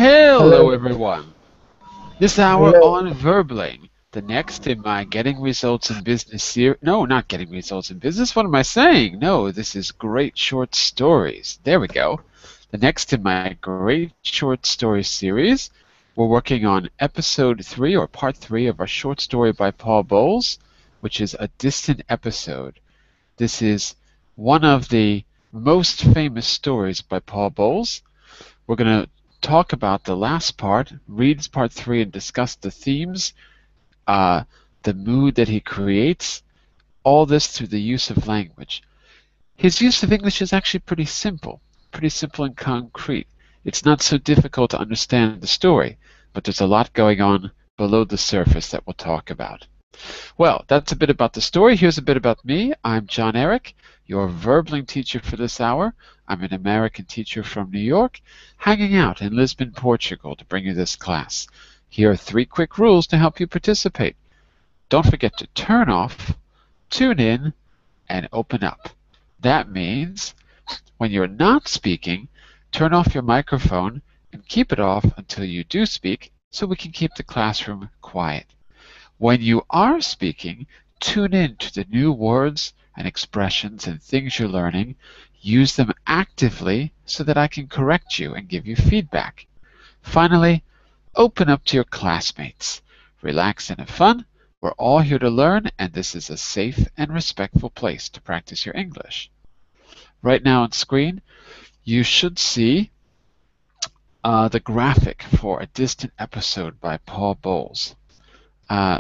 Hello, Hello. everyone. This hour Hello. on Verbling, the next in my Getting Results in Business series. No, not Getting Results in Business. What am I saying? No, this is Great Short Stories. There we go. The next in my Great Short Stories series. We're working on episode 3 or part 3 of our short story by Paul Bowles, which is A Distant Episode. This is one of the most famous stories by Paul Bowles. We're going to talk about the last part, read part 3, and discuss the themes, the mood that he creates, all this through the use of language. His use of English is actually pretty simple and concrete. It's not so difficult to understand the story, but there's a lot going on below the surface that we'll talk about. Well, that's a bit about the story. Here's a bit about me. I'm John Eric, your Verbling teacher for this hour. I'm an American teacher from New York, hanging out in Lisbon, Portugal to bring you this class. Here are 3 quick rules to help you participate. Don't forget to turn off, tune in, and open up. That means when you're not speaking, turn off your microphone and keep it off until you do speak so we can keep the classroom quiet. When you are speaking, tune in to the new words and expressions and things you're learning. Use them actively so that I can correct you and give you feedback. Finally, open up to your classmates. Relax and have fun. We're all here to learn, and this is a safe and respectful place to practice your English. Right now on screen, you should see the graphic for A Distant Episode by Paul Bowles.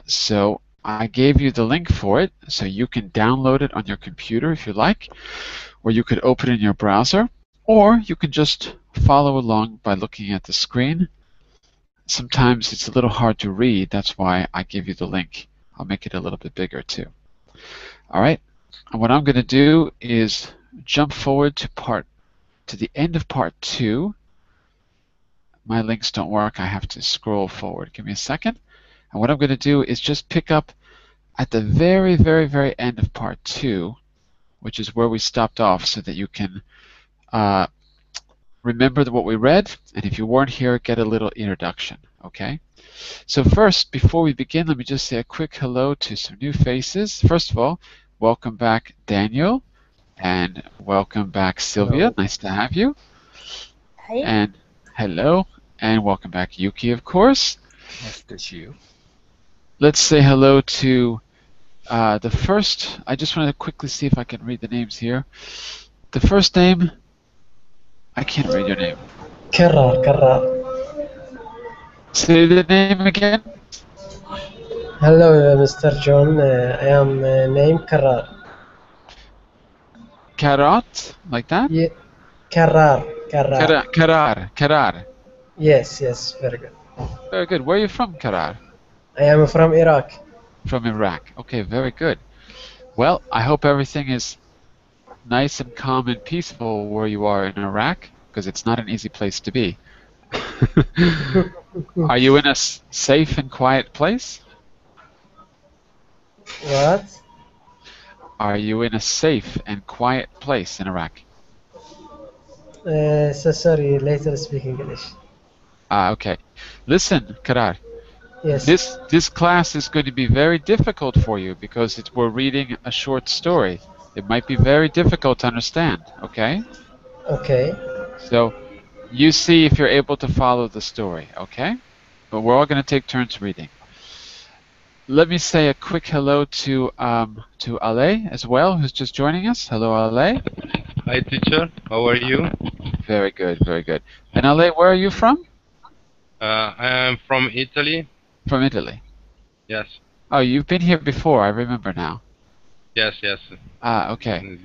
So I gave you the link for it, so you can download it on your computer if you like, or you could open it in your browser, or you can just follow along by looking at the screen. Sometimes it's a little hard to read, that's why I give you the link. I'll make it a little bit bigger too. All right, and what I'm going to do is jump forward to the end of part 2. My links don't work, I have to scroll forward. Give me a second. And what I'm going to do is just pick up at the very, very, very end of part 2, which is where we stopped off, so that you can remember what we read, and if you weren't here, get a little introduction, okay? So first, before we begin, let me just say a quick hello to some new faces. First of all, welcome back Daniel, and welcome back Sylvia. Hello. Nice to have you. Hi. And hello, and welcome back Yuki, of course. Nice to see you. Let's say hello to the first. I just want to quickly see if I can read the names here. The first name, I can't read your name. Karar. Say the name again. Hello, Mr. John. I am named Karar. Karat, like that? Yeah. Karar. Karar. Yes, very good. Very good. Where are you from, Karar? I am from Iraq. From Iraq. Okay, very good. Well, I hope everything is nice and calm and peaceful where you are in Iraq, because it's not an easy place to be. Are you in a safe and quiet place? What? Are you in a safe and quiet place in Iraq? So sorry, later speak English. Okay. Listen, Karar. Yes. This class is going to be very difficult for you because we're reading a short story. It might be very difficult to understand, okay? Okay. So you see if you're able to follow the story, okay? But we're all going to take turns reading. Let me say a quick hello to Ale as well, who's just joining us. Hello, Ale. Hi, teacher. How are you? Very good, very good. And Ale, where are you from? I am from Italy. From Italy. Yes. Oh, you've been here before. I remember now. Yes. Okay.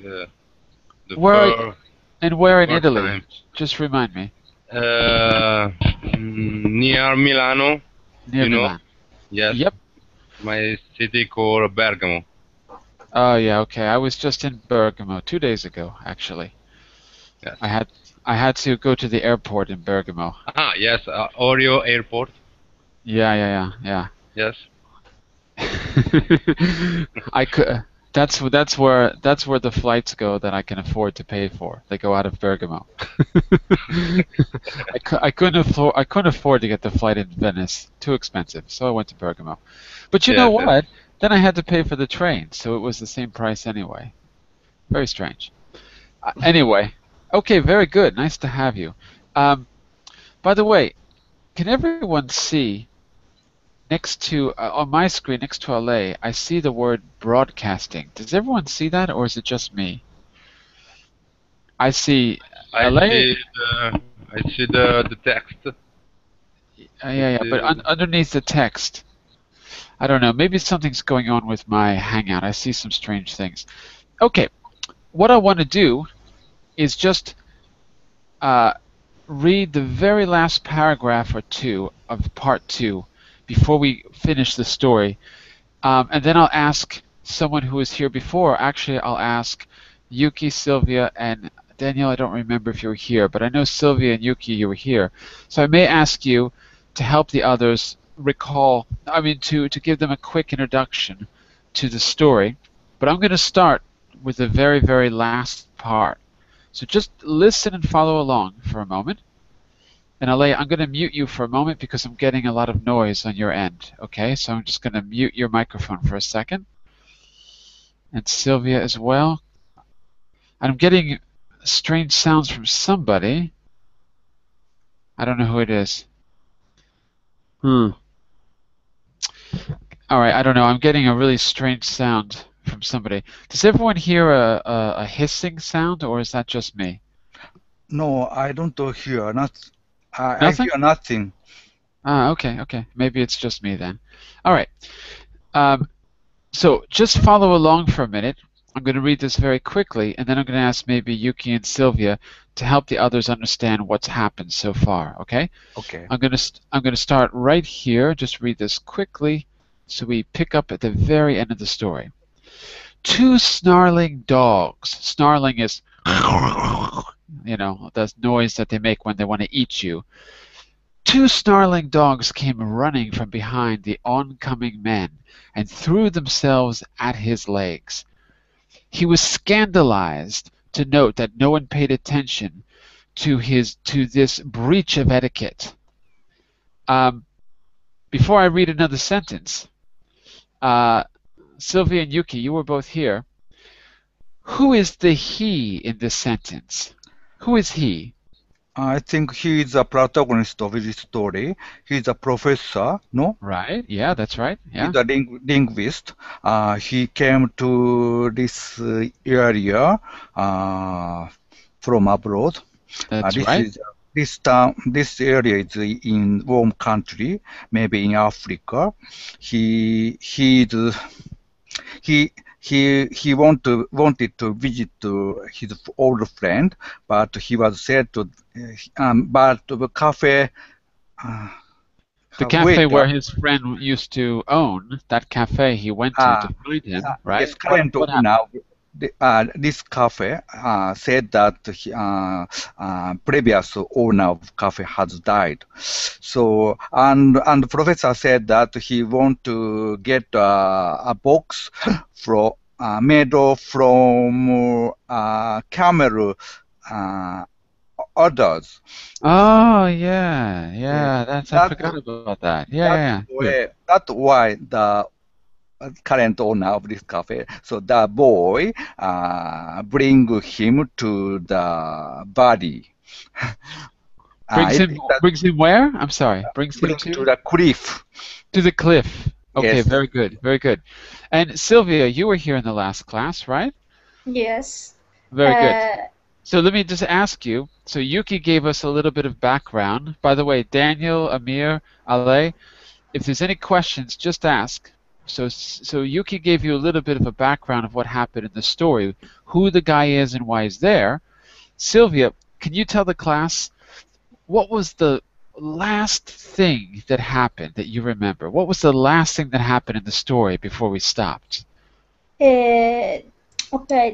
Where Where in Italy? Time. Just remind me. Near Milano. Near Milan. Yes. Yep. My city called Bergamo. Oh yeah, okay. I was just in Bergamo 2 days ago, actually. Yes. I had to go to the airport in Bergamo. Yes, Oreo Airport. Yeah. Yes. That's where the flights go that I can afford to pay for. They go out of Bergamo. I couldn't afford to get the flight in Venice. Too expensive. So I went to Bergamo. But you know Yes, yes. what? Then I had to pay for the train, so it was the same price anyway. Very strange. Anyway, okay, very good. Nice to have you. By the way, can everyone see next to on my screen next to LA? I see the word broadcasting. Does everyone see that, or is it just me? I see I LA. see the text. Yeah, but underneath the text, I don't know. Maybe something's going on with my Hangout. I see some strange things. Okay, what I want to do is just read the very last paragraph or two of part 2 before we finish the story. And then I'll ask someone who was here before. Actually, I'll ask Yuki, Sylvia, and Danielle. I don't remember if you were here, but I know Sylvia and Yuki, you were here. So I may ask you to help the others recall, to give them a quick introduction to the story. But I'm going to start with the very, very last part. So just listen and follow along for a moment. And Ale, I'm going to mute you for a moment because I'm getting a lot of noise on your end. Okay, so I'm just going to mute your microphone for a second. And Sylvia as well. I'm getting strange sounds from somebody. I don't know who it is. All right, I don't know. I'm getting a really strange sound from somebody. Does everyone hear a hissing sound, or is that just me? No, I don't hear. I Nothing? hear nothing. Okay. Maybe it's just me then. All right. So just follow along for a minute. I'm going to read this very quickly, and then I'm going to ask maybe Yuki and Sylvia to help the others understand what's happened so far. Okay? Okay. I'm going to start right here. Just read this quickly, so we pick up at the very end of the story. 2 snarling dogs. Snarling is, the noise that they make when they want to eat you. 2 snarling dogs came running from behind the oncoming men and threw themselves at his legs. He was scandalized to note that no one paid attention to this breach of etiquette. Before I read another sentence, Sylvia and Yuki, you were both here. Who is the he in this sentence? Who is he? I think he is the protagonist of this story. He is a professor, no? Right, yeah, that's right. Yeah. He's a linguist. He came to this area from abroad. That's right. This area is in warm country, maybe in Africa. He wanted to visit his old friend, but he was said to, but the cafe. The cafe where his friend used to own, that cafe he went to find him, right? Yes, current owner, this cafe said that previous owner of cafe has died. So, and the professor said that he want to get a box made from camel others. Oh yeah. I forgot about that. Yeah. That's why the current owner of this cafe. So the boy bring him to the body. Brings him where? I'm sorry. Brings him to the cliff. To the cliff. Okay, yes. Very good. And Sylvia, you were here in the last class, right? Yes. Very good. So let me just ask you. So Yuki gave us a little bit of background. By the way, Daniel, Amir, Ale, if there's any questions, just ask. So Yuki gave you a little bit of a background of what happened in the story, who the guy is and why he's there. Sylvia, can you tell the class what was the last thing that happened that you remember? What was the last thing that happened in the story before we stopped? Okay,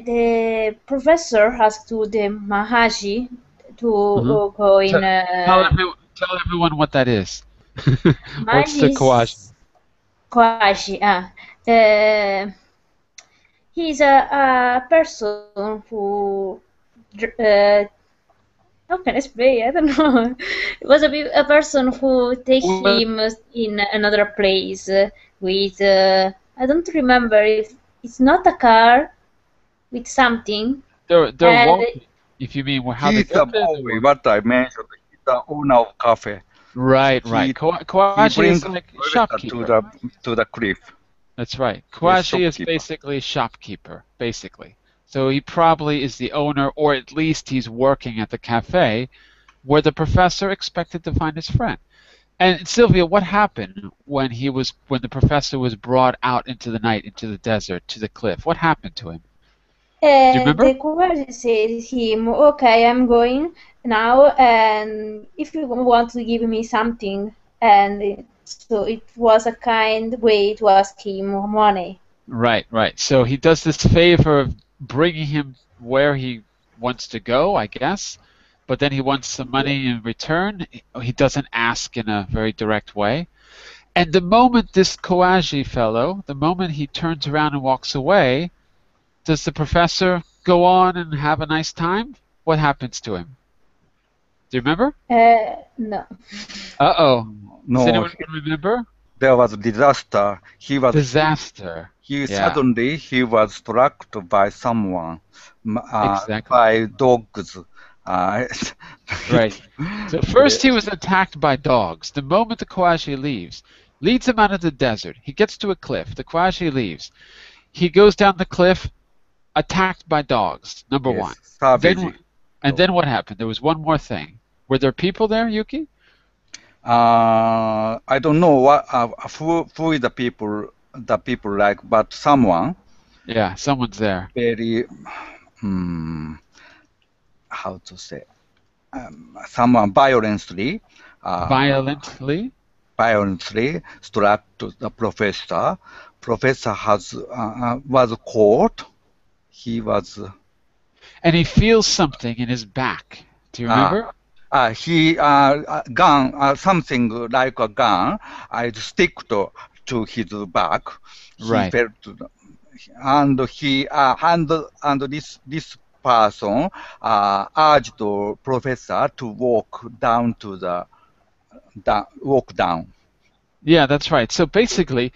the professor asked to the Mahaji to go in. Tell everyone what that is. What's the Kawaji? Kawaji, He's a person who how can I explain? I don't know. It was a person who take Well, him in another place with I don't remember if it's not a car with something they're and walking. If you mean how they He's a got there, they're boy, walking. what I mentioned. He's the owner of cafe. Right, right. He Kawashi brings is like professor shopkeeper. to the cliff. That's right. Yes, Kawashi is shopkeeper. basically shopkeeper, basically. So he probably is the owner, or at least he's working at the cafe where the professor expected to find his friend. And Sylvia, what happened when the professor was brought out into the night, into the desert, to the cliff? What happened to him? Do you remember? the courier said him, "Okay, I'm going now, and if you want to give me something," and so it was a kind way to ask him money. Right, right. So he does this favor of bringing him where he wants to go, I guess, but then he wants some money in return. He doesn't ask in a very direct way. And the moment this Kawaji fellow, the moment he turns around and walks away, does the professor go on and have a nice time? What happens to him? Do you remember? No. Uh-oh. Does No, anyone remember? there was a disaster. He was Disaster. he Yeah, suddenly he was struck by someone, exactly. by dogs. Right. So first he was attacked by dogs. The moment the Kawashi leads him out of the desert. He gets to a cliff. The Kawashi leaves. He goes down the cliff, attacked by dogs, number one. Yes, savage. Then what happened? There was one more thing. Were there people there, Yuki? I don't know what who is the people like, but someone Yeah, someone's there. very how to say someone violently Violently? struck to the professor. Professor was caught. He was And he feels something in his back. Do you remember? he gun something like a gun. I stick to his back. He Right. felt, and he and this person urged the professor to walk down to the walk down. Yeah, that's right. So basically,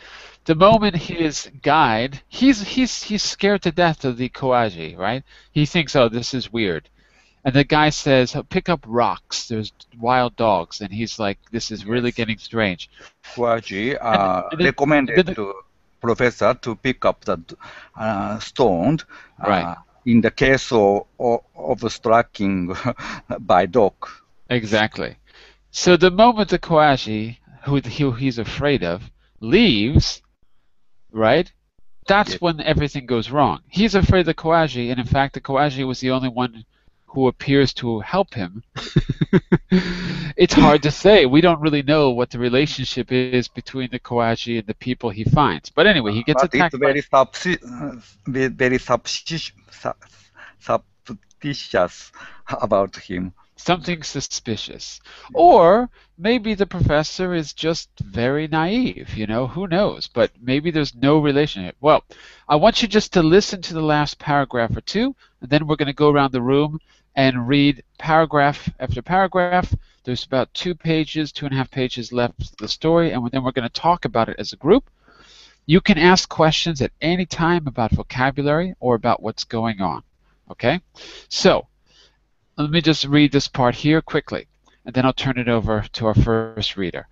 the moment his guide, he's scared to death of the Kawaji, right? He thinks, oh, this is weird. And the guy says, "Oh, pick up rocks. There's wild dogs." And he's like, this is really getting strange. Kawaji And then recommended the- to professor to pick up the stone. Right. In the case of striking by dog. Exactly. So the moment the Kawaji, who he's afraid of, leaves, right? That's Yes. when everything goes wrong. He's afraid of the Kawaji, and in fact, the Kawaji was the only one who appears to help him. It's hard to say. We don't really know what the relationship is between the Kawaji and the people he finds. But anyway, he gets But it's attacked by... very suspicious about him. Something suspicious. Or maybe the professor is just very naive, who knows? But maybe there's no relationship. Well, I want you just to listen to the last paragraph or two, and then we're going to go around the room and read paragraph after paragraph. There's about 2.5 pages left of the story, and then we're going to talk about it as a group. You can ask questions at any time about vocabulary or about what's going on. Okay? So, let me just read this part here quickly, and then I'll turn it over to our first reader.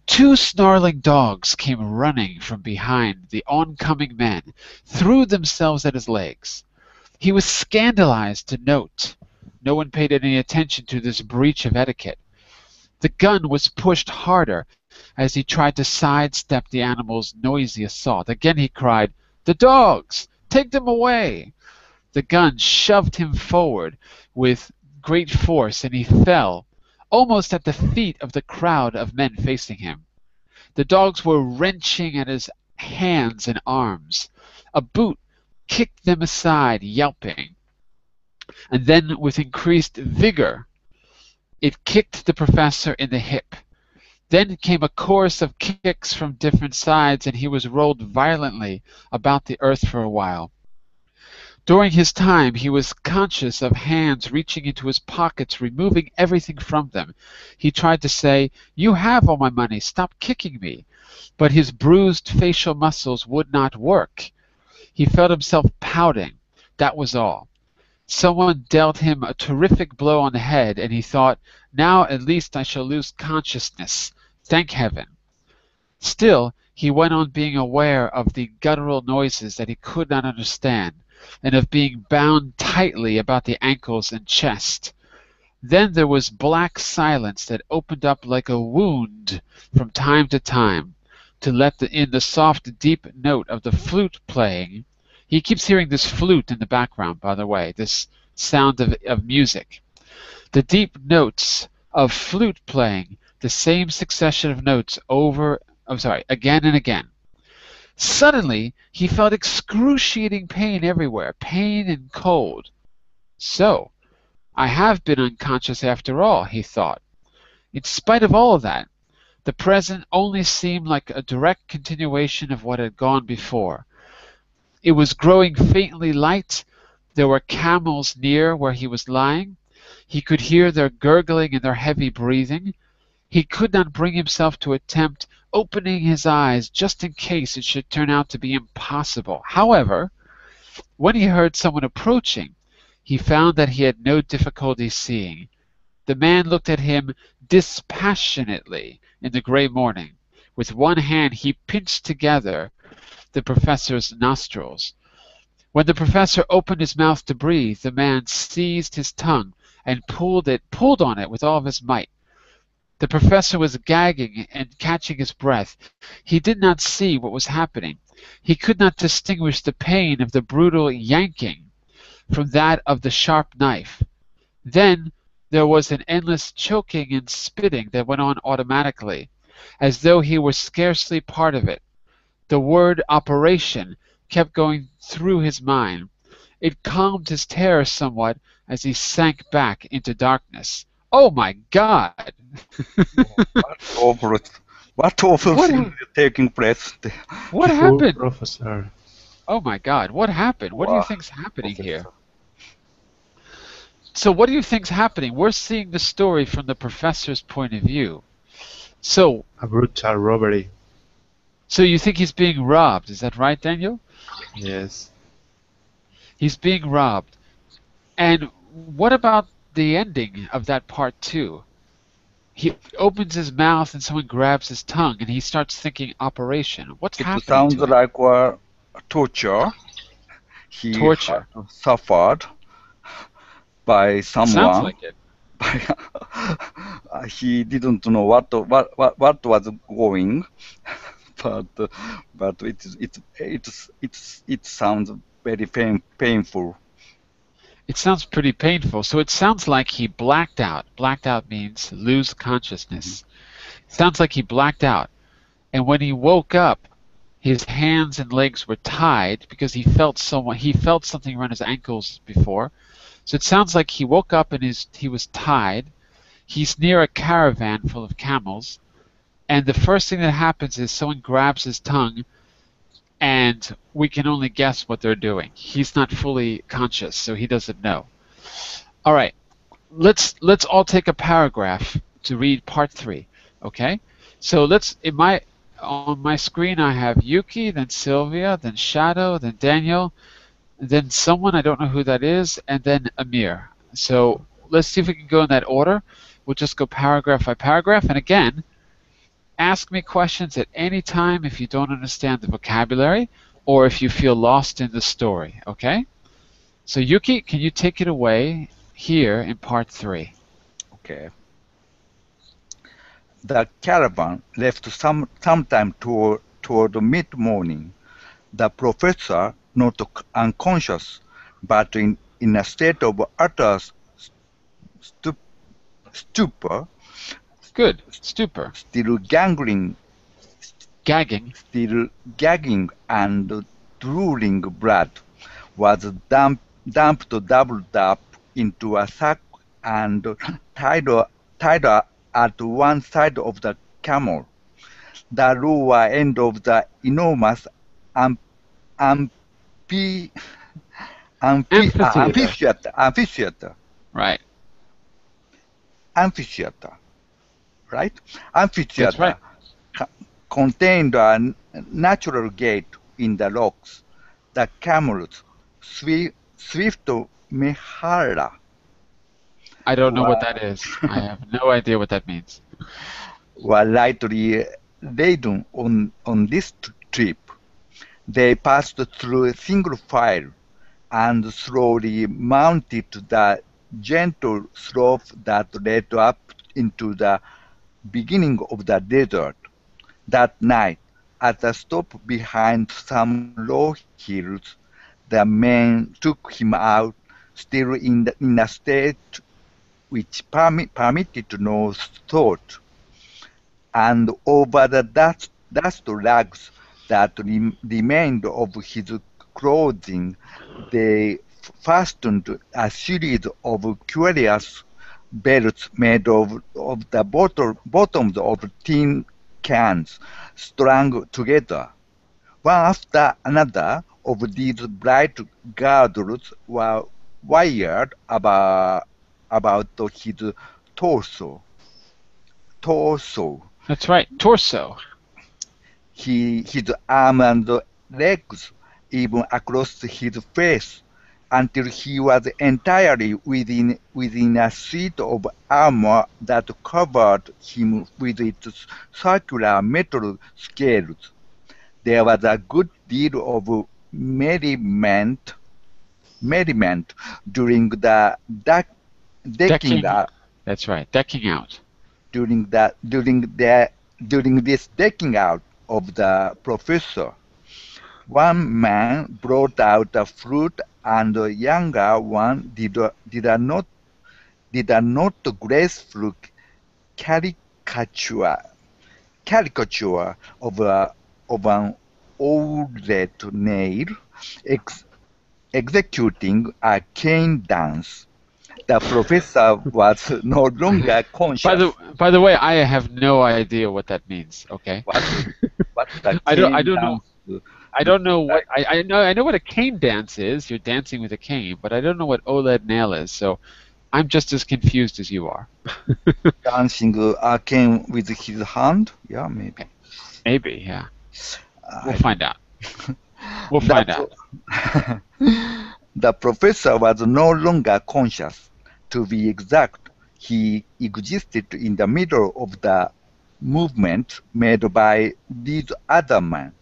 Two snarling dogs came running from behind the oncoming men, threw themselves at his legs. He was scandalized to note no one paid any attention to this breach of etiquette. The gun was pushed harder as he tried to sidestep the animal's noisy assault. Again he cried, "The dogs! Take them away!" The gun shoved him forward with great force, and he fell almost at the feet of the crowd of men facing him. The dogs were wrenching at his hands and arms. A boot kicked them aside, yelping. And then, with increased vigor, it kicked the professor in the hip. Then came a chorus of kicks from different sides, and he was rolled violently about the earth for a while. During his time, he was conscious of hands reaching into his pockets, removing everything from them. He tried to say, "You have all my money, stop kicking me." But his bruised facial muscles would not work. He felt himself pouting. That was all. Someone dealt him a terrific blow on the head, and he thought, "Now at least I shall lose consciousness. Thank heaven." Still, he went on being aware of the guttural noises that he could not understand, and of being bound tightly about the ankles and chest. Then there was black silence that opened up like a wound from time to time, to let in the soft deep note of the flute playing. He keeps hearing this flute in the background, by the way, this sound of music. The deep notes of flute playing, the same succession of notes again and again. Suddenly, he felt excruciating pain everywhere, pain and cold. So, I have been unconscious after all, he thought. In spite of all of that, the present only seemed like a direct continuation of what had gone before. It was growing faintly light. There were camels near where he was lying. He could hear their gurgling and their heavy breathing. He could not bring himself to attempt opening his eyes just in case it should turn out to be impossible. However, when he heard someone approaching, he found that he had no difficulty seeing. The man looked at him dispassionately in the grey morning. With one hand he pinched together the professor's nostrils. When the professor opened his mouth to breathe, the man seized his tongue and pulled on it with all of his might. The professor was gagging and catching his breath. He did not see what was happening. He could not distinguish the pain of the brutal yanking from that of the sharp knife. Then there was an endless choking and spitting that went on automatically, as though he were scarcely part of it. The word "operation" kept going through his mind. It calmed his terror somewhat as he sank back into darkness. Oh my God! What awful What thing is taking place? What Poor happened? professor. Oh my God, what happened? What do you Wow, think's happening here? professor. So what do you think's happening? We're seeing the story from the professor's point of view. So A brutal robbery. you think he's being robbed, is that right, Daniel? Yes. He's being robbed. And what about the ending of that part 2? He opens his mouth and someone grabs his tongue and he starts thinking operation. What's It happening sounds to him? like a torture. He Torture. had suffered by It sounds someone. like it. He didn't know what was going, but it sounds very painful. It sounds pretty painful. So it sounds like he blacked out. Blacked out means lose consciousness. It sounds like he blacked out. And when he woke up, his hands and legs were tied because he felt something around his ankles before. So it sounds like he woke up and he was tied. He's near a caravan full of camels. And the first thing that happens is someone grabs his tongue, and we can only guess what they're doing. He's not fully conscious, so he doesn't know. All right, let's all take a paragraph to read part 3. Okay, so on my screen I have Yuki, then Sylvia, then Shadow, then Daniel, then someone, I don't know who that is, and then Amir. So let's see if we can go in that order. We'll just go paragraph by paragraph, and again, ask me questions at any time if you don't understand the vocabulary or if you feel lost in the story, okay? So Yuki, can you take it away here in part 3? Okay. The caravan left sometime toward mid-morning. The professor, not unconscious, but in a state of utter stupor, Good. Stupor. still Gagging. gagging and drooling blood, was doubled up into a sack and tied at one side of the camel. The lower end of the enormous Amphitheater. Amphitheater. Right. Amphitheater. Right? That's right. Amphitheater contained a natural gate in the rocks. The camels, swift Mehara, I don't know what were, that is. I have no idea what that means. were lightly laden on this trip. They passed through a single file and slowly mounted the gentle slope that led up into the beginning of the desert. That night, at a stop behind some low hills, the men took him out, still in a state which permitted no thought, and over the dust rags that remained of his clothing, they fastened a series of curious belts made of the bottoms of tin cans strung together. One after another of these bright girdles were wired about his torso. Torso. That's right. Torso. His arms and legs, even across his face, until he was entirely within a suit of armor that covered him with its circular metal scales. There was a good deal of merriment during the decking Decking. That's right. Decking out. during this decking out of the professor. One man brought out a fruit, and the younger one did a not graceful caricature of an owlet nail executing a cane dance. The professor was no longer conscious. By the way, I have no idea what that means. Okay. What the I cane don't know. dance I don't know what like? I know what a cane dance is. You're dancing with a cane, but I don't know what OLED nail is. So I'm just as confused as you are. Dancing a cane with his hand? Yeah, maybe. Maybe, yeah. We'll I find out. We'll find out. The professor was no longer conscious. To be exact, he existed in the middle of the movement made by these other men.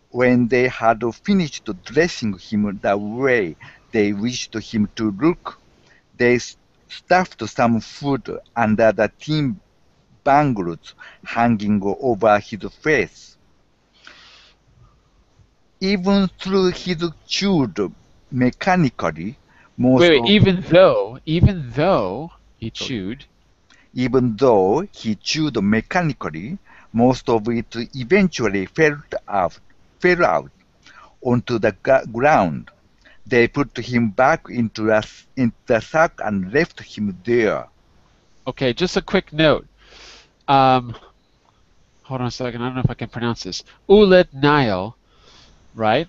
When they had finished dressing him the way they wished him to look, they stuffed some food under the tin bangles hanging over his face. Even though he chewed mechanically, Wait, even though he chewed. Even though he chewed mechanically, most of it eventually fell out onto the ground. They put him back into the sack and left him there. Okay, just a quick note. Hold on a second. I don't know if I can pronounce this. Ulet Nile, right,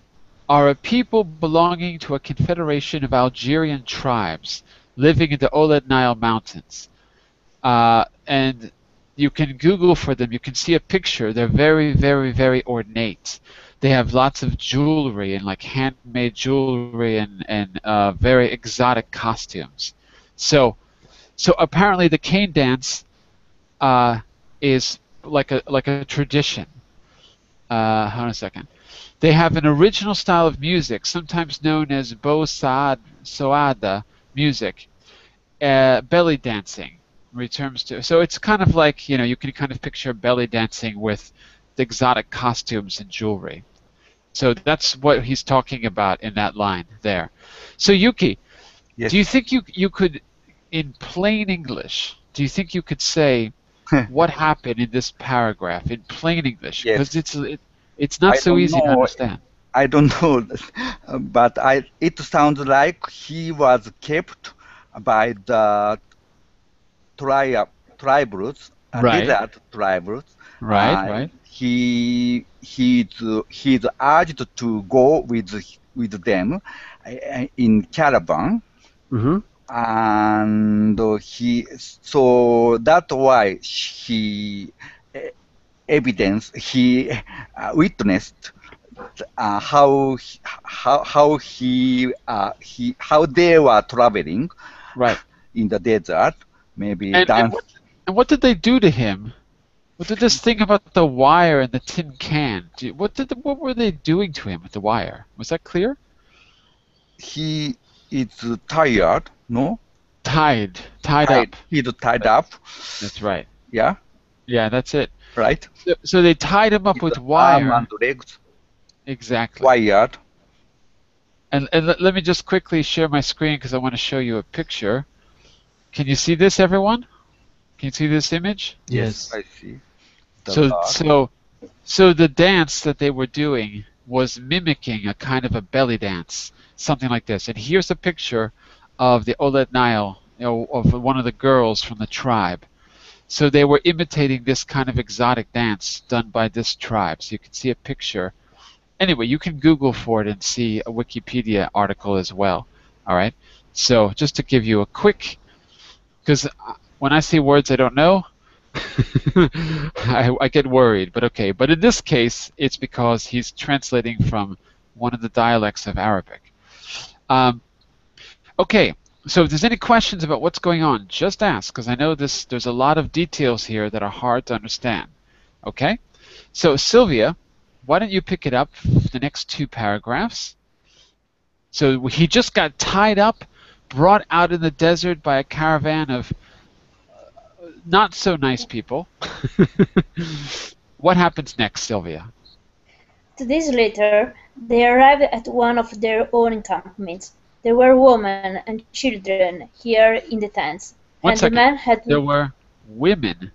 are a people belonging to a confederation of Algerian tribes living in the Olet Nile Mountains. And you can Google for them. You can see a picture. They're very, very, very ornate. They have lots of jewelry and like handmade jewelry and very exotic costumes. So apparently the cane dance is like a tradition. Hold on a second. They have an original style of music, sometimes known as Soada music. Belly dancing returns to. So it's kind of like, you can kind of picture belly dancing with the exotic costumes and jewelry. So that's what he's talking about in that line there. So Yuki, Yes. do you think you could, in plain English, do you think you could say what happened in this paragraph in plain English? Because it's not so easy to understand. I don't know, but it sounds like he was kept by the tribes, Right. desert tribes. Right. He's urged to go with with them in caravan. Mm-hmm. And so that's why he witnessed how they were traveling Right. in the desert, maybe And dance. what did they do to him? What did this thing about the wire and the tin can? What were they doing to him with the wire? Was that clear? He is tired, no? Tied Tied. up. He's tied up. That's right. Yeah, Yeah, that's it. right. So they tied him up with Arm wire. and legs Exactly. wired. And let me just quickly share my screen because I want to show you a picture. Can you see this, everyone? Can you see this image? Yes. I see. The So blood. so the dance that they were doing was mimicking a kind of a belly dance, something like this. And here's a picture of the Olet Nile, of one of the girls from the tribe. So they were imitating this kind of exotic dance done by this tribe. So you can see a picture. Anyway, you can Google for it and see a Wikipedia article as well. All right. So just to give you a quick, because when I see words I don't know, I get worried. But okay. But in this case, it's because he's translating from one of the dialects of Arabic. Okay. So if there's any questions about what's going on, just ask, because I know there's a lot of details here that are hard to understand. Okay? So Sylvia, why don't you pick it up, the next two paragraphs? So he just got tied up, brought out in the desert by a caravan of not so nice people. What happens next, Sylvia? 2 days later, they arrived at one of their own encampments. There were women and children here in the tents, One and second. the men had There were women.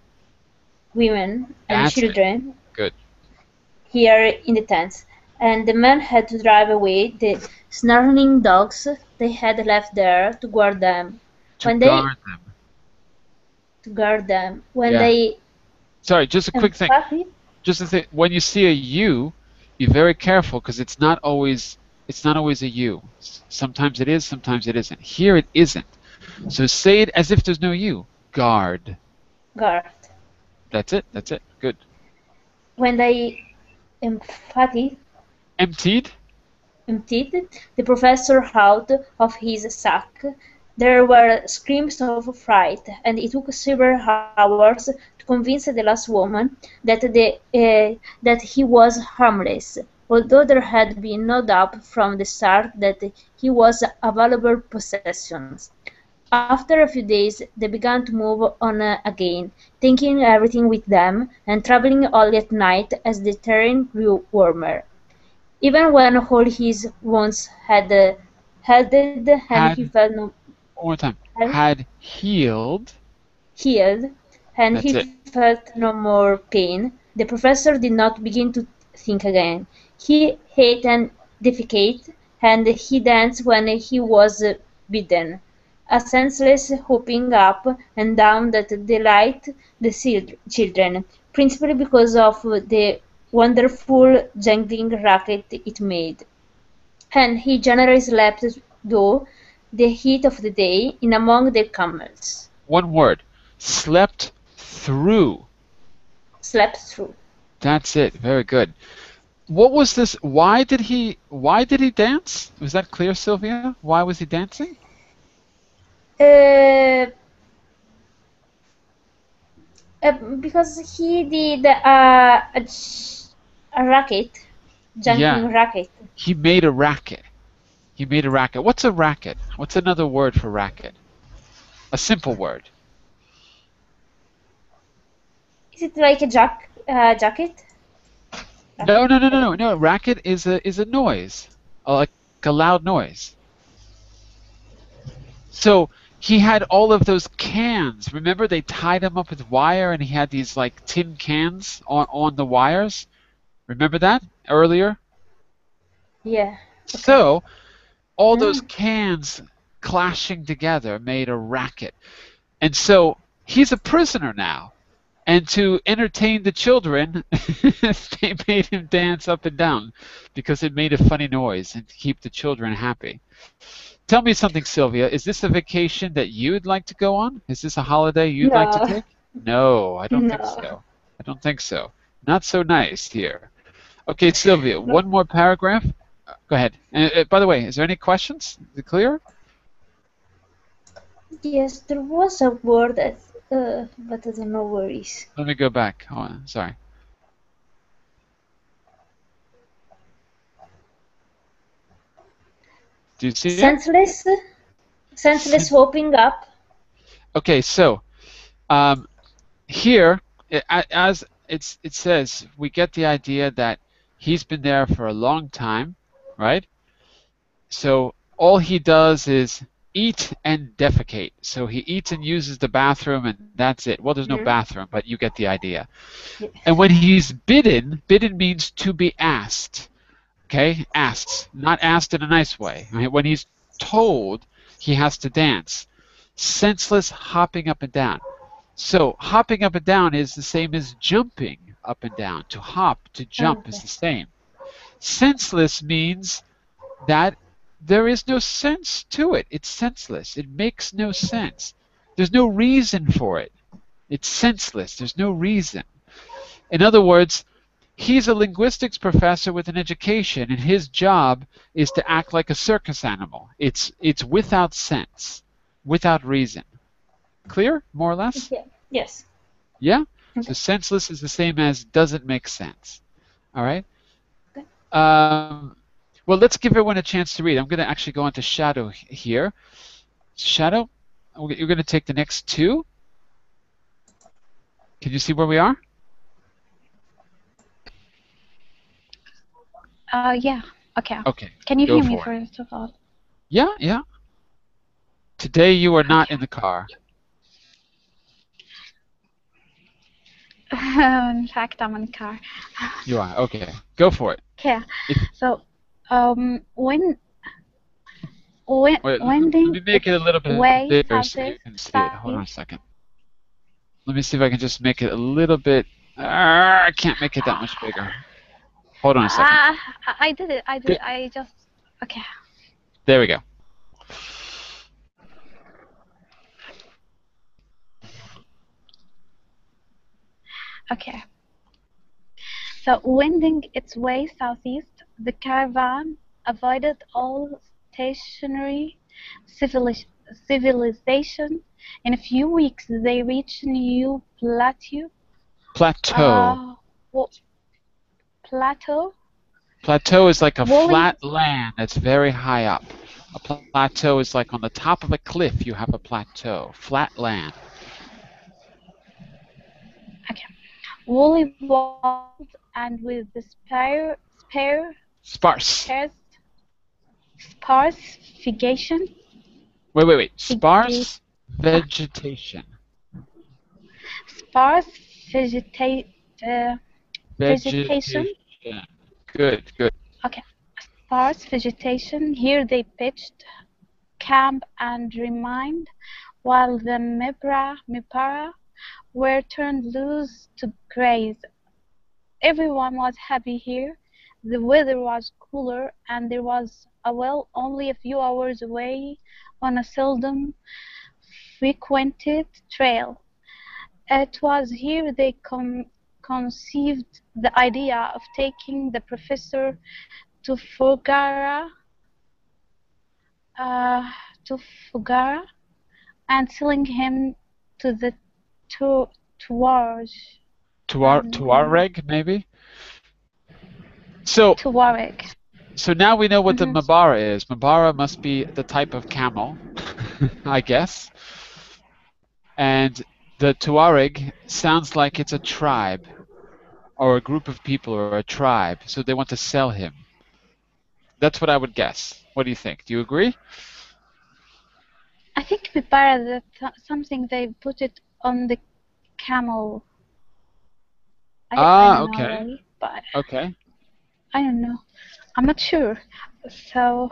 women and That's it. children Good. here in the tents, and the men had to drive away the snarling dogs they had left there to guard them. To guard them. When Yeah. they Sorry, just a quick thing. Just to say, when you see a U, be very careful because it's not always a U. Sometimes it is, sometimes it isn't. Here it isn't. So say it as if there's no U. Guard. guard. That's it. That's it. Good. When they emptied Emptied. the professor out of his sack, there were screams of fright, and it took several hours to convince the last woman that he was harmless, although there had been no doubt from the start that he was a valuable possession. After a few days, they began to move on again, taking everything with them, and traveling only at night as the terrain grew warmer. Even when all his wounds had healed and he felt One more time. Had- Had healed. healed, and That's he it. felt no more pain, the professor did not begin to think again. He ate and defecated, and he danced when he was bidden. A senseless hopping up and down that delighted the children, principally because of the wonderful jangling racket it made. And he generally slept through the heat of the day in among the camels. One word. Slept through. Slept through. That's it. Very good. What was this? Why did he dance? Was that clear, Sylvia? Why was he dancing? Because he did a racket, jumping racket. He made a racket. He made a racket. What's a racket? What's another word for racket? A simple word. Is it like a jacket? No. Racket is a noise, like a loud noise. So he had all of those cans. Remember, they tied him up with wire, and he had these like tin cans on the wires. Remember that earlier? Yeah. Okay. So all those cans clashing together made a racket, and so he's a prisoner now. And to entertain the children, they made him dance up and down because it made a funny noise and to keep the children happy. Tell me something, Sylvia. Is this a vacation that you'd like to go on? Is this a holiday you'd like to No, take? No, I don't think no. so. I don't think so. Not so nice here. Okay, Sylvia, one more paragraph. Go ahead. By the way, is there any questions? Is it clear? Yes, there was a word that, but I don't know where it is. Let me go back. Hold on. Sorry. Do you see it? Senseless? Senseless hoping up. Okay, so here, as it says, we get the idea that he's been there for a long time, right? So all he does is eat and defecate. So he eats and uses the bathroom, and that's it. Well, there's no bathroom, but you get the idea. Yeah. And when he's bidden means to be asked. Okay, asked, not asked in a nice way. Right? When he's told, he has to dance. Senseless hopping up and down. So hopping up and down is the same as jumping up and down. To hop, to jump is the same. Senseless means that there is no sense to it. It's senseless. It makes no sense. There's no reason for it. It's senseless. There's no reason. In other words, he's a linguistics professor with an education, and his job is to act like a circus animal. It's without sense, without reason. Clear, more or less? Yeah. Yes. Yeah? Okay. So senseless is the same as doesn't make sense. All right? Okay. Well, let's give everyone a chance to read. I'm going to actually go into Shadow here. Shadow, you're going to take the next two. Can you see where we are? Yeah. Okay. Okay. Can you go hear me for it. first of all? Yeah, yeah. Today you are not in the car. In fact, I'm in the car. You are. Okay. Go for it. Okay. If- So, when Wait, let me make it a little bit way bigger so you southeast, can see it. Hold on a second. Let me see if I can just make it a little bit. I can't make it that much bigger. Hold on a second. I did it. I did it. I just. Okay. There we go. Okay. So, wending its way southeast, the caravan avoided all stationary civilization. In a few weeks, they reached a new plateau. Plateau. Plateau. Plateau is like a Woolly- flat land that's very high up. A plateau is like on the top of a cliff. You have a plateau, flat land. Okay. Woolly walls and with the Sparse. sparse vegetation. Wait. Sparse vegetation. Sparse vegetation. Good. Okay. Sparse vegetation. Here they pitched camp and remained, while the mipara were turned loose to graze. Everyone was happy here. The weather was cooler, and there was a well only a few hours away on a seldom frequented trail. It was here they conceived the idea of taking the professor to Fugara and selling him to the Tuareg. Tuareg, maybe? So Tuareg. So now we know what the Mabara is. Mabara must be the type of camel, I guess. And the Tuareg sounds like it's a tribe, or a group of people, or a tribe. So they want to sell him. That's what I would guess. What do you think? Do you agree? I think mipara, that's something they put it on the camel. I don't know, okay. really, but Okay. I don't know. I'm not sure. So.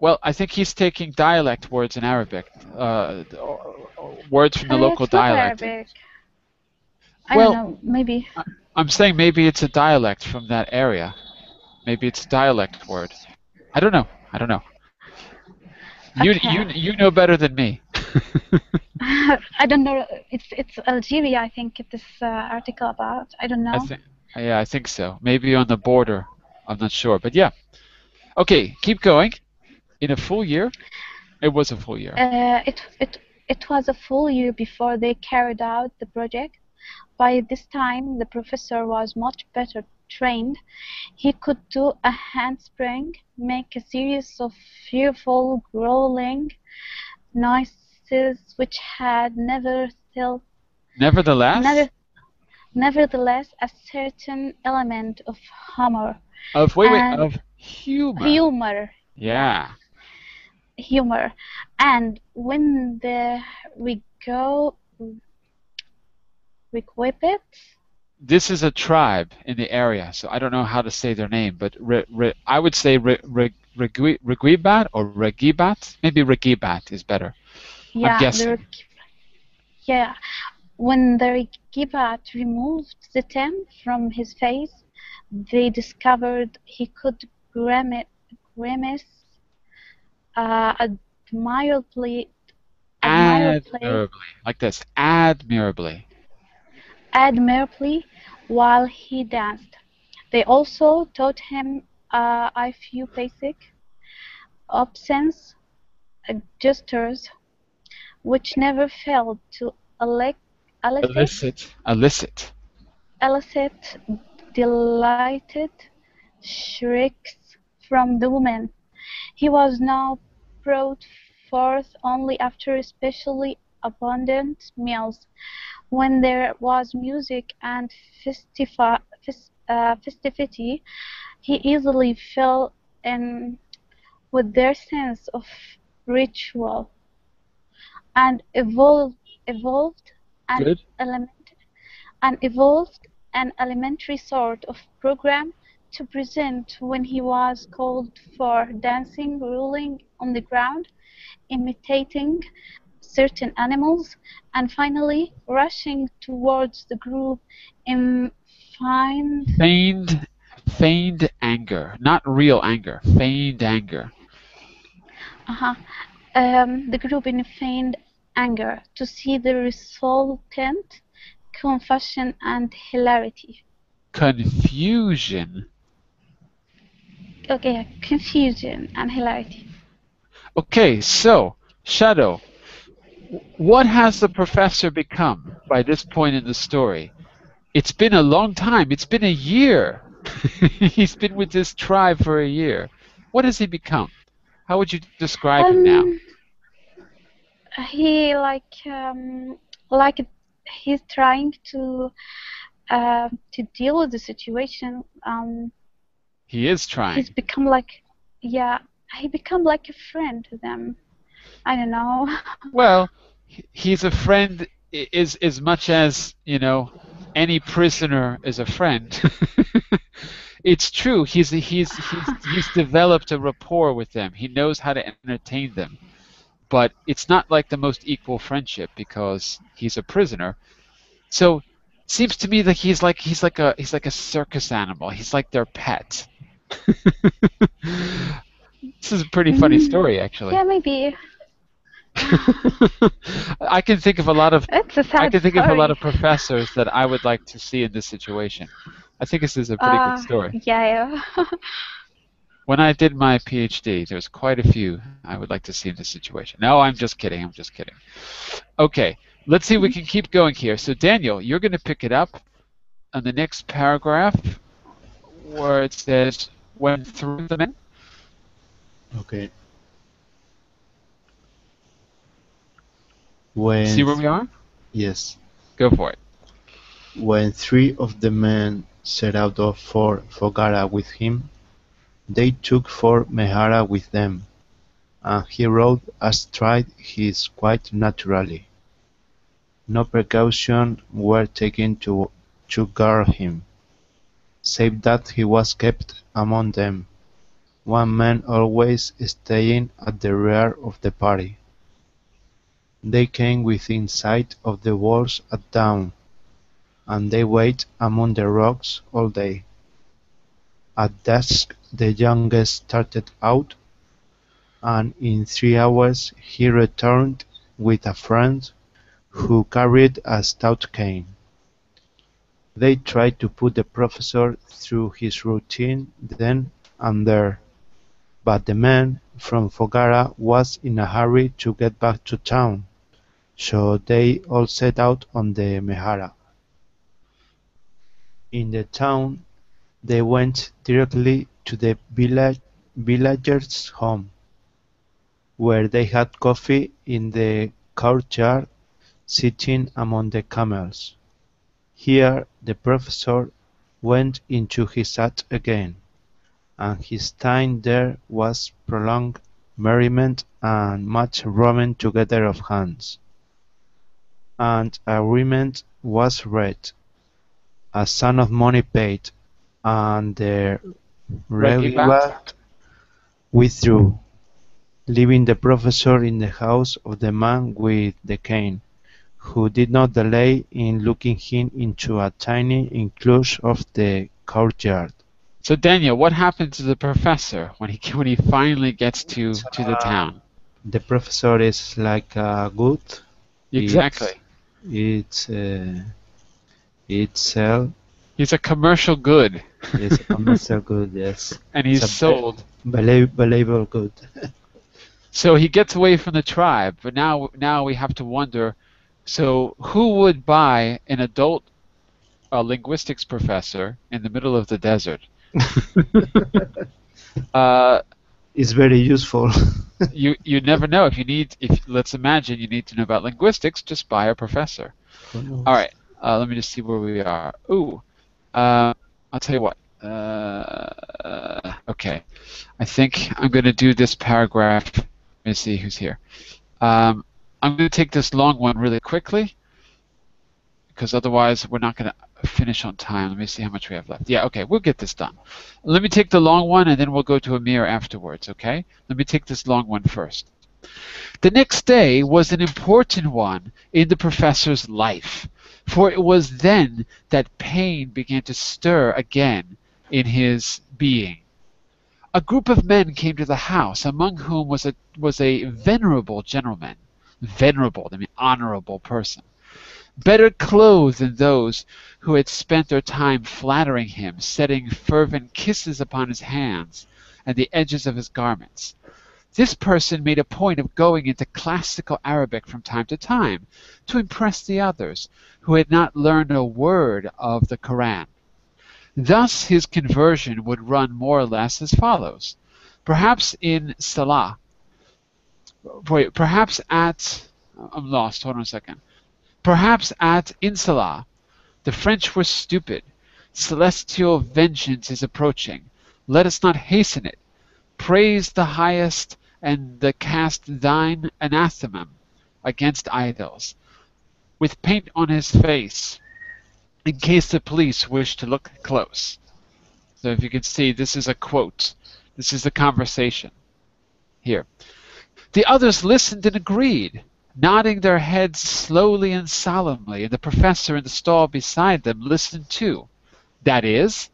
Well, I think he's taking dialect words in Arabic, words from the local It's not dialect. Arabic. I don't Well, know, maybe. I'm saying maybe it's a dialect from that area. Maybe it's a dialect word. I don't know. I don't know. Okay. You know better than me. I don't know. It's Algeria, I think, this article about. I don't I know. think yeah, I think so. Maybe on the border. I'm not sure, but yeah. Okay, keep going. In a full year? It was a full year. It was a full year before they carried out the project. By this time, the professor was much better trained. He could do a handspring, make a series of fearful growling noises which had Nevertheless, never, nevertheless a certain element of humor wait, and of humor. humor. Yeah, Yeah. humor. And when we go requip This is a tribe in the area, so I don't know how to say their name, but I would say Regibat or Regibat. Maybe Regibat is better. I'm yeah, guessing. yeah. When the Gibat removed the tin from his face, they discovered he could grimace admirably, admirably, Admirably. Like this. Admirably. admirably while he danced. They also taught him a few basic obscene gestures which never failed to elicit, Illicit. Illicit. elicit delighted shrieks from the women. He was now brought forth only after especially abundant meals, when there was music and festivity. He easily fell in with their sense of ritual and evolved an Good. element and evolved an elementary sort of program to present when he was called for dancing, rolling on the ground, imitating certain animals, and finally rushing towards the group in feigned, Feigned anger. Not real anger. Feigned anger. uh the group in feigned anger to see the resultant confusion and hilarity. Confusion. Okay, confusion and hilarity. Okay, so, Shadow, what has the professor become by this point in the story? It's been a long time. It's been a year. He's been with this tribe for a year. What has he become? How would you describe him now? Um, he like he's trying to deal with the situation. He is He's trying. become like, yeah, he become like a friend to them. I don't know. Well, he's a friend is as much as, any prisoner is a friend. It's true. He's developed a rapport with them. He knows how to entertain them. But it's not like the most equal friendship because he's a prisoner. So it seems to me that he's like a circus animal. He's like their pet. This is a pretty funny story, actually. Yeah, maybe. I can think of a lot of It's a I sad can think of a lot story. of professors that I would like to see in this situation. I think this is a pretty good story. Yeah. When I did my PhD, there was quite a few I would like to see in this situation. No, I'm just kidding. I'm just kidding. Okay, let's see if we can keep going here. So Daniel, you're going to pick it up on the next paragraph where it says, when three of the men. Okay. See where we are? Yes, Go for it. when three of the men set out for Fogara with him, they took for Mehara with them, and he rode astride his quite naturally. No precautions were taken to guard him, save that he was kept among them, one man always staying at the rear of the party. They came within sight of the walls at dawn, and they wait among the rocks all day. At dusk the youngest started out, and in 3 hours he returned with a friend who carried a stout cane. They tried to put the professor through his routine then and there, but the man from Fogara was in a hurry to get back to town, so they all set out on the Mehara. In the town they went directly to the villager's home, where they had coffee in the courtyard, sitting among the camels. Here the professor went into his hut again, and his time there was prolonged merriment and much rubbing together of hands. And agreement was read, a sum of money paid, and the Regibat? Regibat withdrew, leaving the professor in the house of the man with the cane, who did not delay in looking him into a tiny enclosure of the courtyard. So Daniel, what happened to the professor when he finally gets to the town? The professor is like a good. Exactly. It's sell. He's a commercial good. It's a commercial good, yes. And he's It's a sold. valuable good. So he gets away from the tribe, but now we have to wonder, so who would buy an adult linguistics professor in the middle of the desert? It's very useful. you never know. If let's imagine you need to know about linguistics, just buy a professor. All right. Let me just see where we are. Ooh. I'll tell you what. Okay. I think I'm going to do this paragraph. Let me see who's here. I'm going to take this long one really quickly, because otherwise we're not going to finish on time. Let me see how much we have left. Yeah, okay, we'll get this done. Let me take the long one, and then we'll go to Amir afterwards, okay? Let me take this long one first. The next day was an important one in the professor's life, for it was then that pain began to stir again in his being. A group of men came to the house, among whom was a venerable gentleman. Venerable, I mean honorable person. Better clothed than those who had spent their time flattering him, setting fervent kisses upon his hands and the edges of his garments. This person made a point of going into classical Arabic from time to time to impress the others who had not learned a word of the Koran. Thus his conversion would run more or less as follows. Perhaps in Salah, perhaps at, I'm lost, hold on a second. Perhaps at in Salah, the French were stupid. Celestial vengeance is approaching. Let us not hasten it. Praise the highest and cast thine anathema against idols, with paint on his face, in case the police wish to look close. So if you can see, this is a quote. This is the conversation here. The others listened and agreed, nodding their heads slowly and solemnly, and the professor in the stall beside them listened too. That is,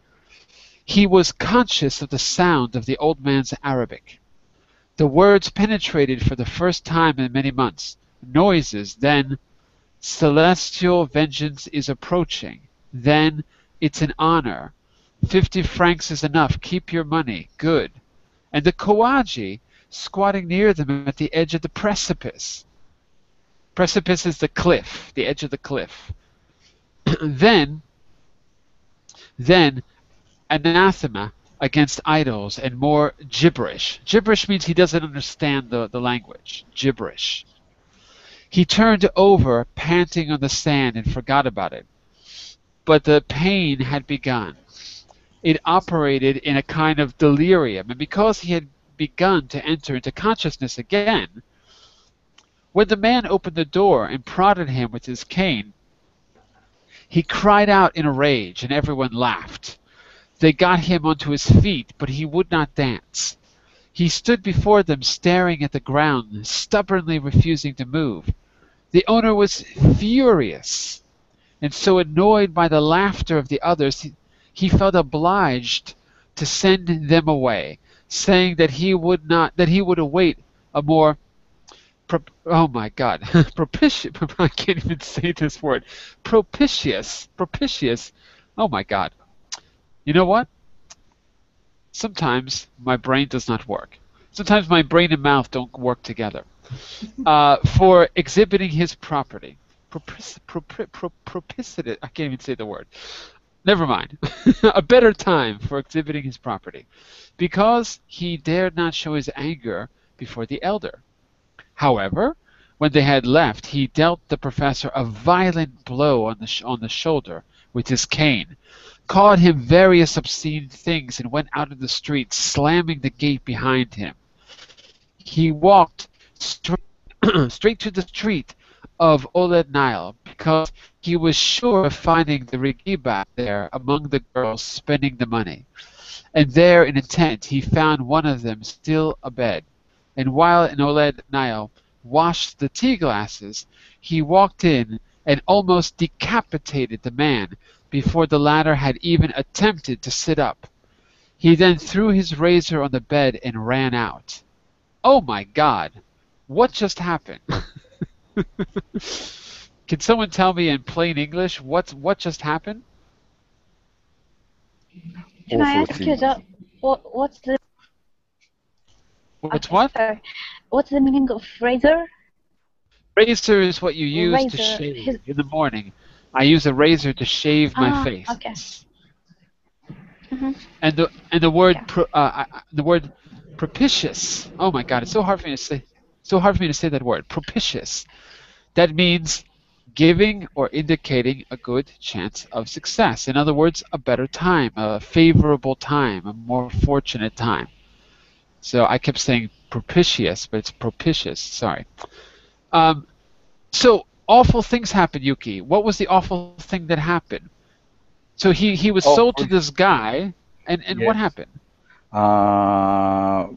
he was conscious of the sound of the old man's Arabic. The words penetrated for the first time in many months. Noises, then, celestial vengeance is approaching. Then, it's an honor. 50 francs is enough. Keep your money. Good. And the Kawaji squatting near them at the edge of the precipice. Precipice is the cliff, the edge of the cliff. Then, anathema against idols and more gibberish. Gibberish means he doesn't understand the language. Gibberish. He turned over, panting on the sand, and forgot about it. But the pain had begun. It operated in a kind of delirium, and because he had begun to enter into consciousness again, when the man opened the door and prodded him with his cane, he cried out in a rage, and everyone laughed. They got him onto his feet, but he would not dance. He stood before them staring at the ground, stubbornly refusing to move. The owner was furious. and so annoyed by the laughter of the others, he felt obliged to send them away, saying that he would await a more oh my God, propitious. I can't even say this word. Propitious. Oh my God. You know what? Sometimes my brain does not work. Sometimes my brain and mouth don't work together. For exhibiting his property. Propitious. I can't even say the word. Never mind. A better time for exhibiting his property. Because he dared not show his anger before the elder. However, when they had left, he dealt the professor a violent blow on the shoulder with his cane, called him various obscene things, and went out of the street, slamming the gate behind him. He walked straight to the street of Oleg Nile, because he was sure of finding the Rigiba there among the girls spending the money. And there in a tent he found one of them still abed. And while Oleg Nile washed the tea glasses, he walked in and almost decapitated the man before the latter had even attempted to sit up. He then threw his razor on the bed and ran out. Oh my God! What just happened? Can someone tell me in plain English what just happened? Can I Awful ask you thing. what's the What's okay, what? sorry. What's the meaning of razor? Razor is what you use to Razor. shave in the morning. I use a razor to shave my face. Okay. Mm-hmm. And the word Yeah. the word propitious. Oh my God, it's so hard for me to say. So hard for me to say that word. Propitious. That means giving or indicating a good chance of success. In other words, a better time, a favorable time, a more fortunate time. So I kept saying propitious, but it's propitious. Sorry. So awful things happened, Yuki. What was the awful thing that happened? So he was sold to Awful. this guy, and what Yes. happened? Uh,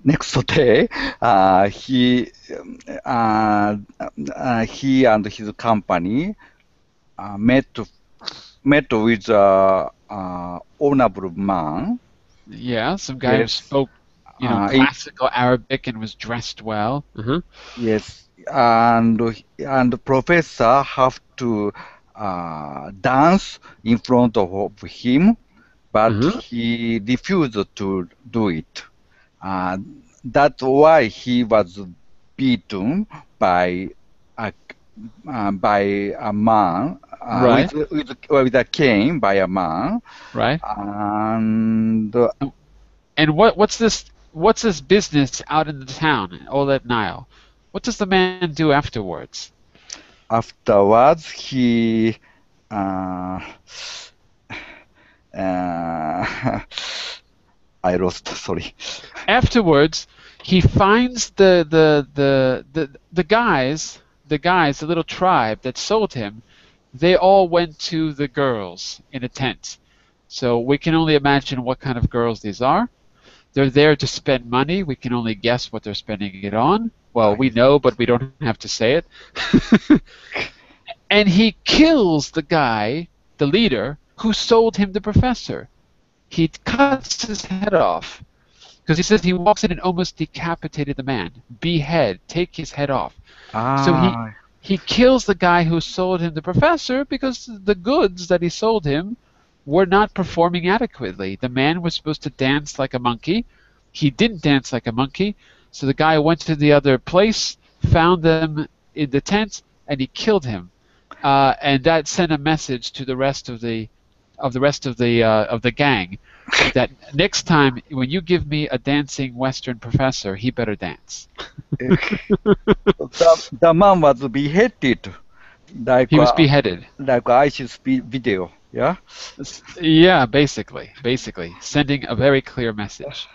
Next day, he and his company met with honorable man. Yeah, some guy who Yes. spoke, classical Arabic and was dressed well. Yes, and the professor have to dance in front of him, but he refused to do it. Uh, that's why he was beaten by a man Right, with a cane by a man, right. and And what's this business out in the town, all that Nile? What does the man do afterwards? afterwards he. Uh, uh, I lost. Sorry. Afterwards, he finds the guys, the little tribe that sold him. They all went to the girls in a tent. So we can only imagine what kind of girls these are. They're there to spend money. We can only guess what they're spending it on. Well, we know, but we don't have to say it. And he kills the guy, the leader, who sold him the professor. He cuts his head off because he says he walks in and almost decapitated the man. Behead, take his head off. So he kills the guy who sold him the professor because the goods that he sold him were not performing adequately. The man was supposed to dance like a monkey. He didn't dance like a monkey, so the guy went to the other place, found them in the tent, and he killed him. And that sent a message to the rest of the gang that next time when you give me a dancing Western professor, he better dance. The man was beheaded, like He was beheaded. like ISIS video. Yeah. Yeah, basically, sending a very clear message.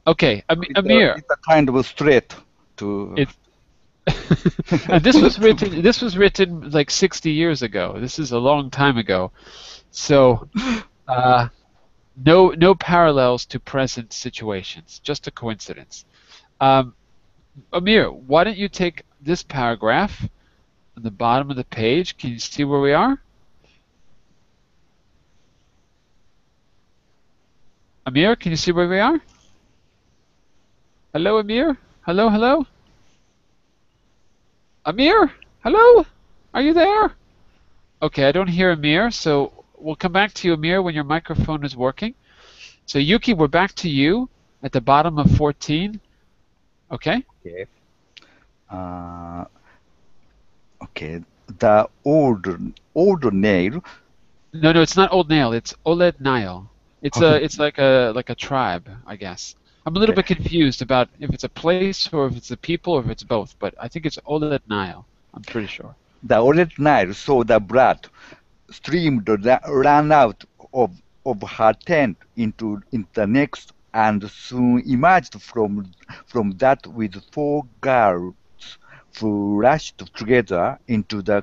Okay, Amir. It's a kind of threat to. And this was written. This was written like 60 years ago. This is a long time ago. So, no parallels to present situations. Just a coincidence. Amir, why don't you take this paragraph on the bottom of the page? Can you see where we are? Amir, can you see where we are? Hello, Amir? Hello, hello? Amir? Hello? Are you there? Okay, I don't hear Amir, so we'll come back to you, Amir, when your microphone is working. So Yuki, we're back to you at the bottom of 14. Okay? Okay. Okay. The old nail. No, it's not Old Nail. It's Oled Nile. Okay. It's like a tribe, I guess. I'm a little bit confused about if it's a place or if it's a people or if it's both, but I think it's Oled Nile. I'm pretty sure. The old nail saw the blood streamed ran out of her tent into the next, and soon emerged from that with four girls who rushed together into the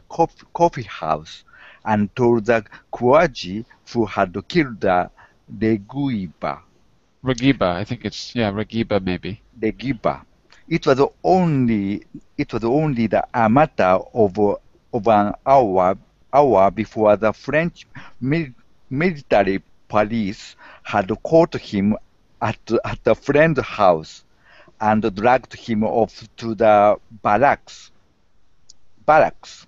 coffee house and told the Kuaji who had killed the Regiba. Ragiba, I think it's, yeah, Ragiba maybe. Regiba. It was only a matter of an hour before the French military police had caught him at a friend's house and dragged him off to the barracks. Barracks.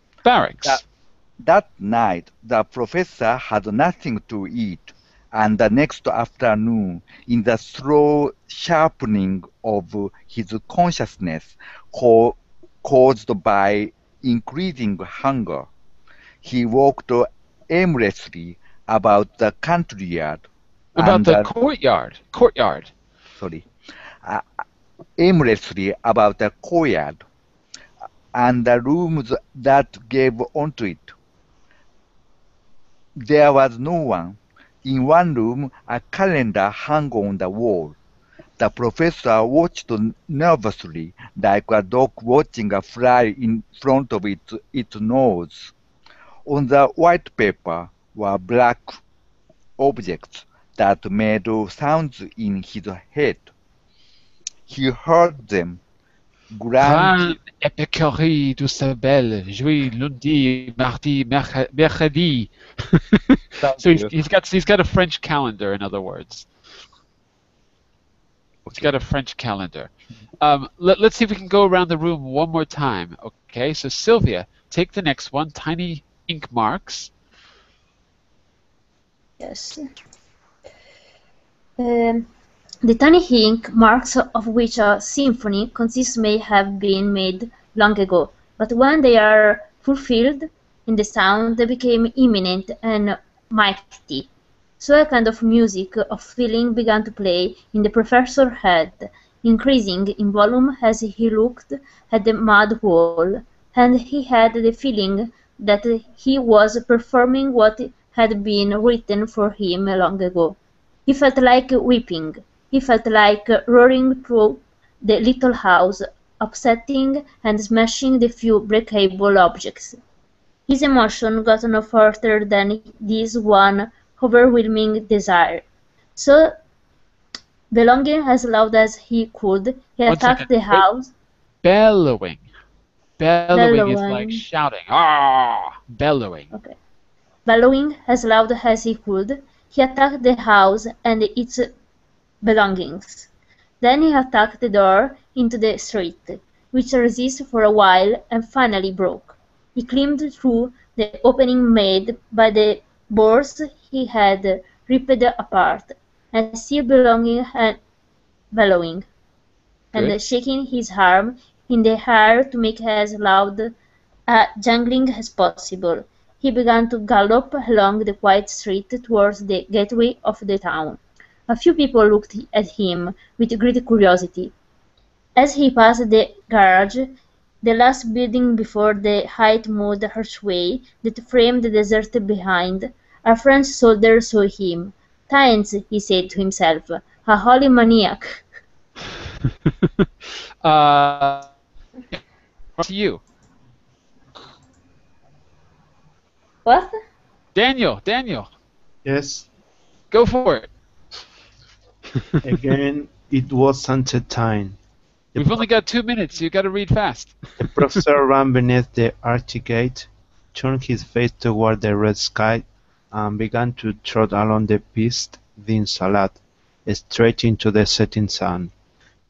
That night, the professor had nothing to eat, and the next afternoon, in the slow sharpening of his consciousness caused by increasing hunger, he walked aimlessly about the country yard. About the courtyard. Sorry. Aimlessly about the courtyard and the rooms that gave onto it. There was no one. In one room, a calendar hung on the wall. The professor watched nervously, like a dog watching a fly in front of its nose. On the white paper were black objects that made sounds in his head. He heard them. Grande épicerie du Sabel, jeudi, lundi, mardi, mercredi. So he's got a French calendar, in other words. He's got a French calendar. Let's see if we can go around the room one more time. Okay, so Sylvia, take the next one. Tiny ink marks. Yes. The tiny ink marks of which a symphony consists may have been made long ago, but when they are fulfilled in the sound, they became imminent and mighty. So a kind of music of feeling began to play in the professor's head, increasing in volume as he looked at the mud wall, and he had the feeling that he was performing what had been written for him long ago. He felt like weeping. He felt like roaring through the little house, upsetting and smashing the few breakable objects. His emotion got no further than this one overwhelming desire. So, bellowing as loud as he could, he attacked the house. Bellowing. Bellowing is like shouting. Ah! Bellowing. Okay. Bellowing as loud as he could, he attacked the house and its belongings. Then he attacked the door into the street, which resisted for a while and finally broke. He climbed through the opening made by the boards he had ripped apart, and still bellowing, and shaking his arm in the air to make as loud a jangling as possible. He began to gallop along the quiet street towards the gateway of the town. A few people looked at him with great curiosity. As he passed the garage, the last building before the high-mud archway that framed the desert behind, a French soldier saw him. "Thanks," he said to himself, "a holy maniac." To you. What? Daniel. Yes. Go for it. Again, it was sunset time. We've only got 2 minutes, so you got to read fast. The professor ran beneath the arched gate, turned his face toward the red sky, and began to trot along the piste din Salade, straight into the setting sun.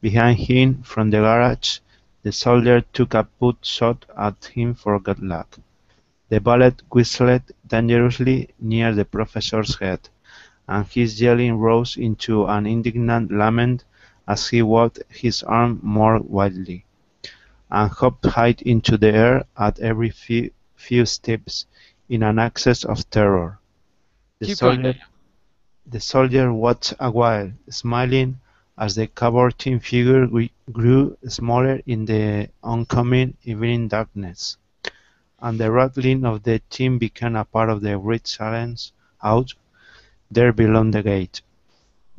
Behind him, from the garage, the soldier took a pot-shot at him for good luck. The bullet whistled dangerously near the professor's head, and his yelling rose into an indignant lament as he waved his arm more wildly, and hopped high into the air at every few steps, in an access of terror. The Keep going, soldier, Daniel. the soldier watched a while, smiling as the cavorting figure grew smaller in the oncoming evening darkness, and the rattling of the team became a part of the great silence out there beyond the gate.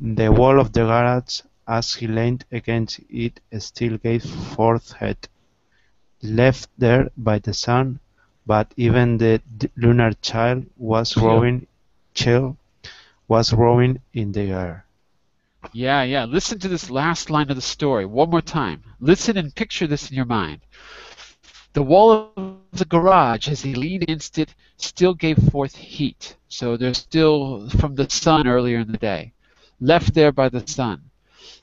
The wall of the garage, as he leaned against it, still gave forth heat, left there by the sun, but even the lunar chill was growing in the air. Yeah. Listen to this last line of the story one more time. Listen and picture this in your mind. The wall of the garage, as he leaned against it, still gave forth heat. So there's still from the sun earlier in the day, left there by the sun.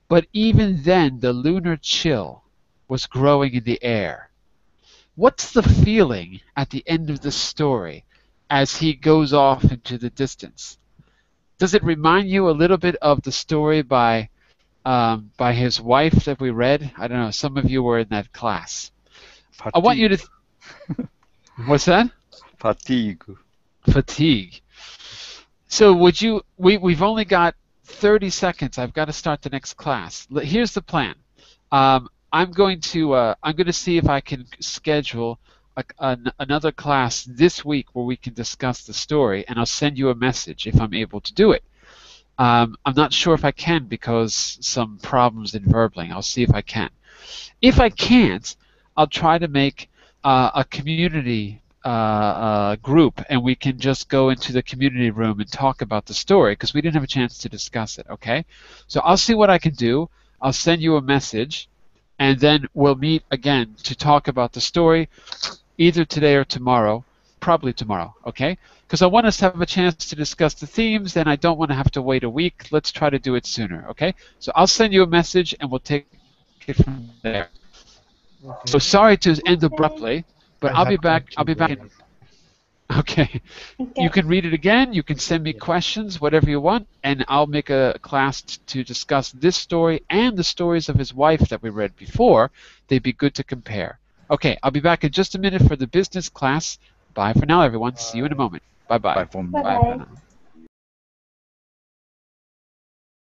But even then, the lunar chill was growing in the air. What's the feeling at the end of the story as he goes off into the distance? Does it remind you a little bit of the story by his wife that we read? I don't know. Some of you were in that class. I want you Fatigue. to. What's that? Fatigue. Fatigue. So would you? We've only got 30 seconds. I've got to start the next class. Here's the plan. I'm going to see if I can schedule another class this week where we can discuss the story, and I'll send you a message if I'm able to do it. I'm not sure if I can because some problems in Verbling. I'll see if I can. If I can't, I'll try to make a community group, and we can just go into the community room and talk about the story because we didn't have a chance to discuss it. Okay, so I'll see what I can do. I'll send you a message, and then we'll meet again to talk about the story, either today or tomorrow. Probably tomorrow. Okay, because I want us to have a chance to discuss the themes, and I don't want to have to wait a week. Let's try to do it sooner. Okay, so I'll send you a message, and we'll take it from there. So Okay. sorry to end Okay. abruptly, but I I'll be have back. I'll to be back go. in. Okay. You Okay. can read it again. You can send me Yes. questions, whatever you want, and I'll make a class to discuss this story and the stories of his wife that we read before. They'd be good to compare. Okay, I'll be back in just a minute for the business class. Bye for now, everyone. See you in a moment. Bye-bye. Bye for Bye me. for Bye-bye. now.